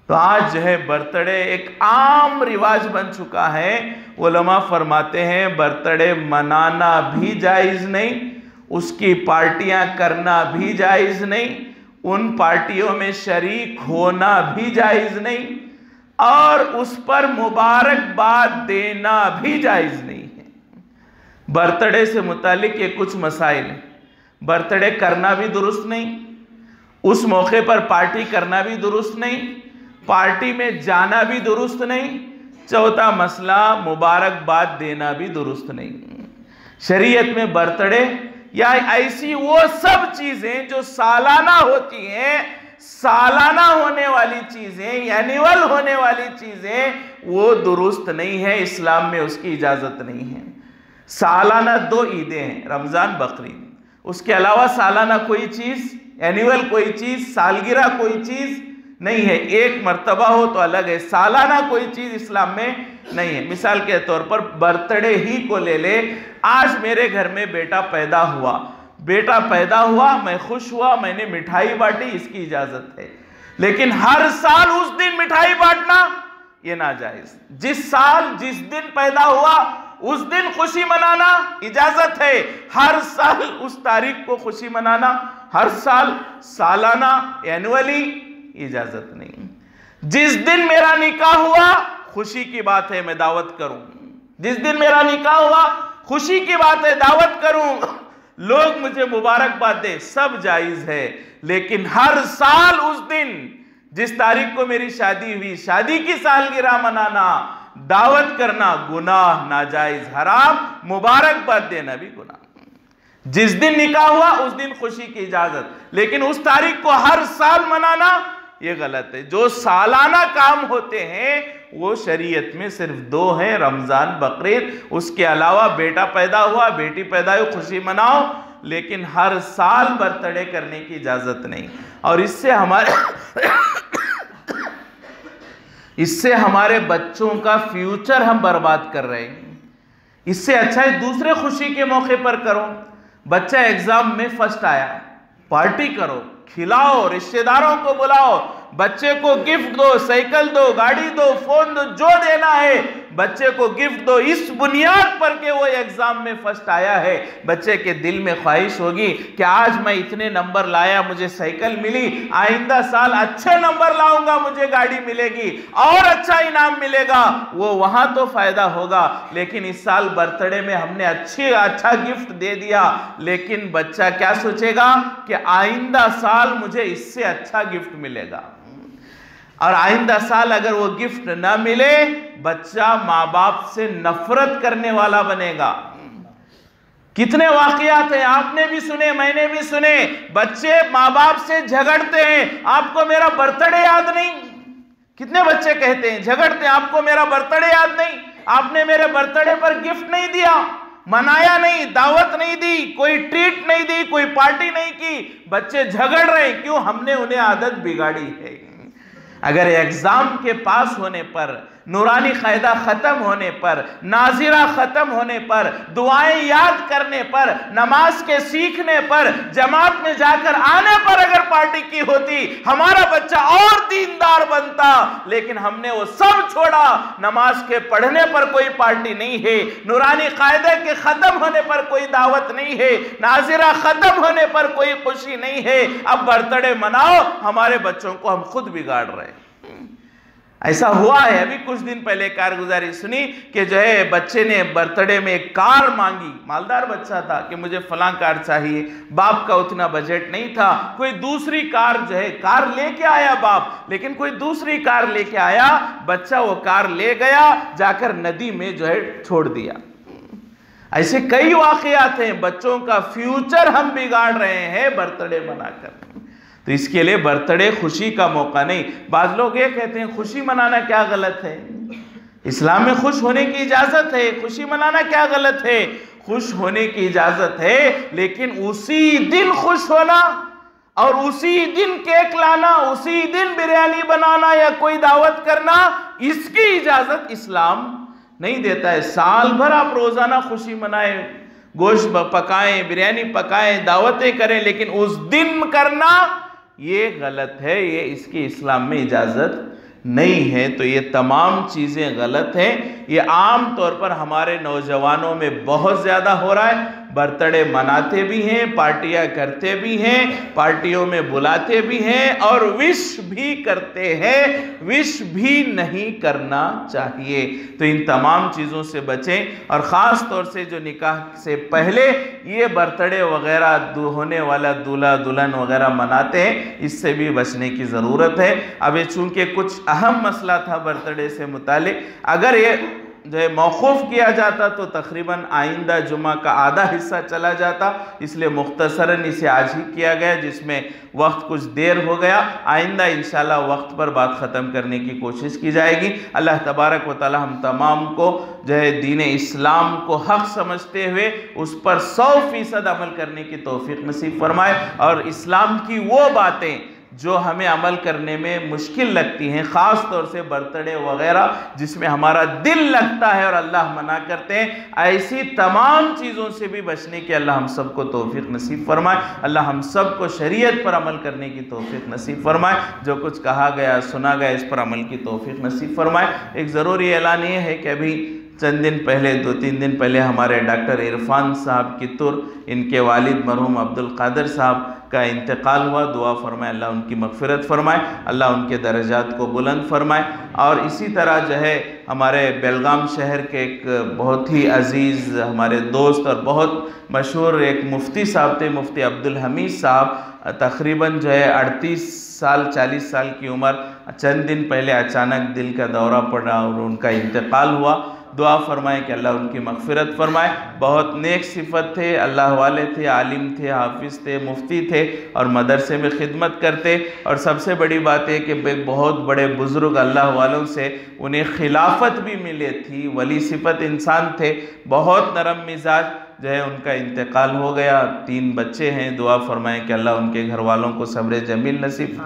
तो आज जो है बर्थडे एक आम रिवाज बन चुका है। उलमा फरमाते हैं बर्थडे मनाना भी जायज नहीं, उसकी पार्टियां करना भी जायज नहीं, उन पार्टियों में शरीक होना भी जायज नहीं और उस पर मुबारकबाद देना भी जायज नहीं है। बर्थडे से मुतालिक ये कुछ मसाइल हैं। बर्थडे करना भी दुरुस्त नहीं, उस मौके पर पार्टी करना भी दुरुस्त नहीं, पार्टी में जाना भी दुरुस्त नहीं, चौथा मसला मुबारकबाद देना भी दुरुस्त नहीं। शरीयत में बर्थडे या ऐसी वो सब चीजें जो सालाना होती हैं, सालाना होने वाली चीजें, एनुअल होने वाली चीजें, वो दुरुस्त नहीं है, इस्लाम में उसकी इजाजत नहीं है। सालाना 2 ईदें हैं, रमजान, बकरीद, उसके अलावा सालाना कोई चीज, एनुअल कोई चीज, सालगिरह कोई चीज नहीं है। एक मर्तबा हो तो अलग है, सालाना कोई चीज इस्लाम में नहीं है। मिसाल के तौर पर बर्थडे ही को ले ले, आज मेरे घर में बेटा पैदा हुआ, मैं खुश हुआ, मैंने मिठाई बांटी, इसकी इजाजत है। लेकिन हर साल उस दिन मिठाई बांटना ये नाजायज। जिस साल, जिस दिन पैदा हुआ उस दिन खुशी मनाना इजाजत है, हर साल उस तारीख को खुशी मनाना, हर साल सालाना, एनुअली इजाजत नहीं। जिस दिन मेरा निकाह हुआ खुशी की बात है, मैं दावत करूं। जिस दिन मेरा निकाह हुआ खुशी की बात है, दावत करूं, लोग मुझे मुबारकबाद दे, सब जायज है। लेकिन हर साल उस दिन, जिस तारीख को मेरी शादी हुई, शादी की सालगिरह मनाना, दावत करना गुनाह, नाजायज, हराम, मुबारकबाद देना भी गुनाह। जिस दिन निकाह हुआ उस दिन खुशी की इजाजत, लेकिन उस तारीख को हर साल मनाना ये गलत है। जो सालाना काम होते हैं वो शरीयत में सिर्फ 2 हैं, रमजान, बकरीद। उसके अलावा बेटा पैदा हुआ, बेटी पैदा हुई, खुशी मनाओ, लेकिन हर साल बर्थडे करने की इजाजत नहीं। और इससे हमारे बच्चों का फ्यूचर हम बर्बाद कर रहे हैं। इससे अच्छा है दूसरे खुशी के मौके पर करो। बच्चा एग्जाम में फर्स्ट आया, पार्टी करो, खिलाओ, रिश्तेदारों को बुलाओ, बच्चे को गिफ्ट दो, साइकिल दो, गाड़ी दो, फोन दो, जो देना है बच्चे को गिफ्ट दो इस बुनियाद पर कि वो एग्जाम में फर्स्ट आया है। बच्चे के दिल में ख्वाहिश होगी कि आज मैं इतने नंबर लाया, मुझे साइकिल मिली, आइंदा साल अच्छे नंबर लाऊंगा, मुझे गाड़ी मिलेगी और अच्छा इनाम मिलेगा। वो वहां तो फायदा होगा, लेकिन इस साल बर्थडे में हमने अच्छा गिफ्ट दे दिया, लेकिन बच्चा क्या सोचेगा कि आइंदा साल मुझे इससे अच्छा गिफ्ट मिलेगा। और आइंदा साल अगर वो गिफ्ट ना मिले, बच्चा माँ बाप से नफरत करने वाला बनेगा। कितने वाकयात हैं, आपने भी सुने, मैंने भी सुने। बच्चे माँ बाप से झगड़ते हैं, आपको मेरा बर्थडे याद नहीं। कितने बच्चे कहते हैं, झगड़ते हैं, आपको मेरा बर्थडे याद नहीं, आपने मेरे बर्थडे पर गिफ्ट नहीं दिया, मनाया नहीं, दावत नहीं दी, कोई ट्रीट नहीं दी, कोई पार्टी नहीं की। बच्चे झगड़ रहे हैं, क्यों? हमने उन्हें आदत बिगाड़ी है। अगर एग्जाम के पास होने पर, नूरानी कायदा खत्म होने पर, नाजिरा खत्म होने पर, दुआएं याद करने पर, नमाज के सीखने पर, जमात में जाकर आने पर अगर पार्टी की होती, हमारा बच्चा और दीनदार बनता। लेकिन हमने वो सब छोड़ा। नमाज के पढ़ने पर कोई पार्टी नहीं है, नूरानी कायदे के खत्म होने पर कोई दावत नहीं है, नाजिरा खत्म होने पर कोई खुशी नहीं है। अब बर्थडे मनाओ, हमारे बच्चों को हम खुद बिगाड़ रहे हैं। ऐसा हुआ है, अभी कुछ दिन पहले कारगुजारी सुनी कि जो है बच्चे ने बर्थडे में एक कार मांगी, मालदार बच्चा था, कि मुझे फलां कार चाहिए। बाप का उतना बजट नहीं था, कोई दूसरी कार जो है, कार लेके आया बाप, लेकिन कोई दूसरी कार लेके आया, बच्चा वो कार ले गया, जाकर नदी में जो है छोड़ दिया। ऐसे कई वाकयात हैं, बच्चों का फ्यूचर हम बिगाड़ रहे हैं बर्थडे मनाकर। तो इसके लिए बर्थडे खुशी का मौका नहीं। बाज़ लोग ये कहते हैं खुशी मनाना क्या गलत है, इस्लाम में खुश होने की इजाज़त है, खुशी मनाना क्या गलत है? खुश होने की इजाज़त है, लेकिन उसी दिन खुश होना और उसी दिन केक लाना, उसी दिन बिरयानी बनाना या कोई दावत करना, इसकी इजाज़त इस्लाम नहीं देता है। साल भर आप रोज़ाना खुशी मनाएं, गोश्त पकाएं, बिरयानी पकाएं, दावतें करें, लेकिन उस दिन करना ये गलत है, ये इसकी इस्लाम में इजाज़त नहीं है। तो ये तमाम चीज़ें गलत हैं। ये आम तौर पर हमारे नौजवानों में बहुत ज़्यादा हो रहा है। बर्थडे मनाते भी हैं, पार्टियां करते भी हैं, पार्टियों में बुलाते भी हैं और विश भी करते हैं। विश भी नहीं करना चाहिए। तो इन तमाम चीज़ों से बचें। और ख़ास तौर से जो निकाह से पहले ये बर्थडे वगैरह होने वाला दूल्हा दुल्हन वगैरह मनाते हैं, इससे भी बचने की ज़रूरत है। अब ये चूँकि कुछ अहम मसला था बर्थडे से मुतालिक, अगर ये जो है मौकूफ़ किया जाता तो तकरीबन आइंदा जुमा का आधा हिस्सा चला जाता, इसलिए मुख्तसरन इसे आज ही किया गया, जिसमें वक्त कुछ देर हो गया। आइंदा इंशाल्लाह वक्त पर बात ख़त्म करने की कोशिश की जाएगी। अल्लाह तबारक व तआला हम तमाम को जो है दीन इस्लाम को हक़ समझते हुए उस पर 100% अमल करने की तौफ़ीक़ नसीब फरमाए, और इस्लाम की वो बातें जो हमें अमल करने में मुश्किल लगती हैं, ख़ास तौर से बर्थडे वगैरह जिसमें हमारा दिल लगता है और अल्लाह मना करते हैं, ऐसी तमाम चीज़ों से भी बचने की अल्लाह हम सबको तौफ़ीक़ नसीब फरमाए। अल्लाह हम सबको शरीयत पर अमल करने की तौफ़ीक़ नसीब फरमाए। जो कुछ कहा गया सुना गया इस पर अमल की तौफ़ीक़ नसीब फरमाए। एक ज़रूरी ऐलान ये है कि अभी चंद दिन पहले, 2-3 दिन पहले हमारे डॉक्टर इरफान साहब कित्तूर, इनके वालिद मरहूम अब्दुल कादिर साहब का इंतकाल हुआ। दुआ फरमाए अल्लाह उनकी मग़फ़िरत फरमाए, अल्लाह उनके दर्जात को बुलंद फरमाए। और इसी तरह जो है हमारे बेलगाम शहर के एक बहुत ही अज़ीज़ हमारे दोस्त और बहुत मशहूर एक मुफ्ती साहब थे, मुफ्ती अब्दुल हमीद साहब, तकरीबन जो है 38 साल 40 साल की उम्र, चंद दिन पहले अचानक दिल का दौरा पड़ा और उनका इंतकाल हुआ। दुआ फरमाए कि अल्लाह उनकी मग़फ़िरत फरमाए। बहुत नेक सिफत थे, अल्लाह वाले थे, आलिम थे, हाफिज़ थे, मुफ्ती थे और मदरसे में खिदमत करते। और सबसे बड़ी बात है कि बहुत बड़े बुज़ुर्ग अल्लाह वालों से उन्हें खिलाफत भी मिली थी। वली सिफत इंसान थे, बहुत नरम मिजाज, जो है उनका इंतकाल हो गया। 3 बच्चे हैं, दुआ फरमाएं कि अल्लाह उनके घर वालों को सब्र जमील नसीब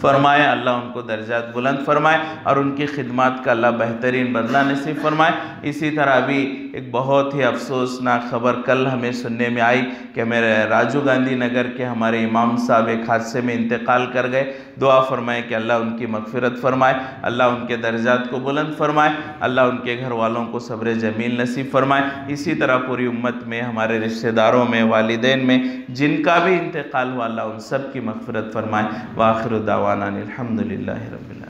फरमाए, अल्लाह उनको दर्जात बुलंद फरमाए और उनकी खिदमत का अल्लाह बेहतरीन बदला नसीब फरमाए। इसी तरह अभी एक बहुत ही अफसोसनाक खबर कल हमें सुनने में आई कि मेरे राजीव गांधी नगर के हमारे इमाम साहब एक हादसे में इंतकाल कर गए। दुआ फरमाएं कि अल्लाह उनकी मगफिरत फरमाए, अल्लाह उनके दर्जात को बुलंद फरमाए, अल्लाह उनके घर वालों को सब्र जमील नसीब फरमाए। इसी तरह पूरी उम्मत में, हमारे रिश्तेदारों में, वालिदैन में जिनका भी इंतकाल हुआ, अल्लाह उन सब की मगफिरत फरमाए। व आखिर दावाना अनिल हम्दुलिल्लाहि रब्बिल आलमीन।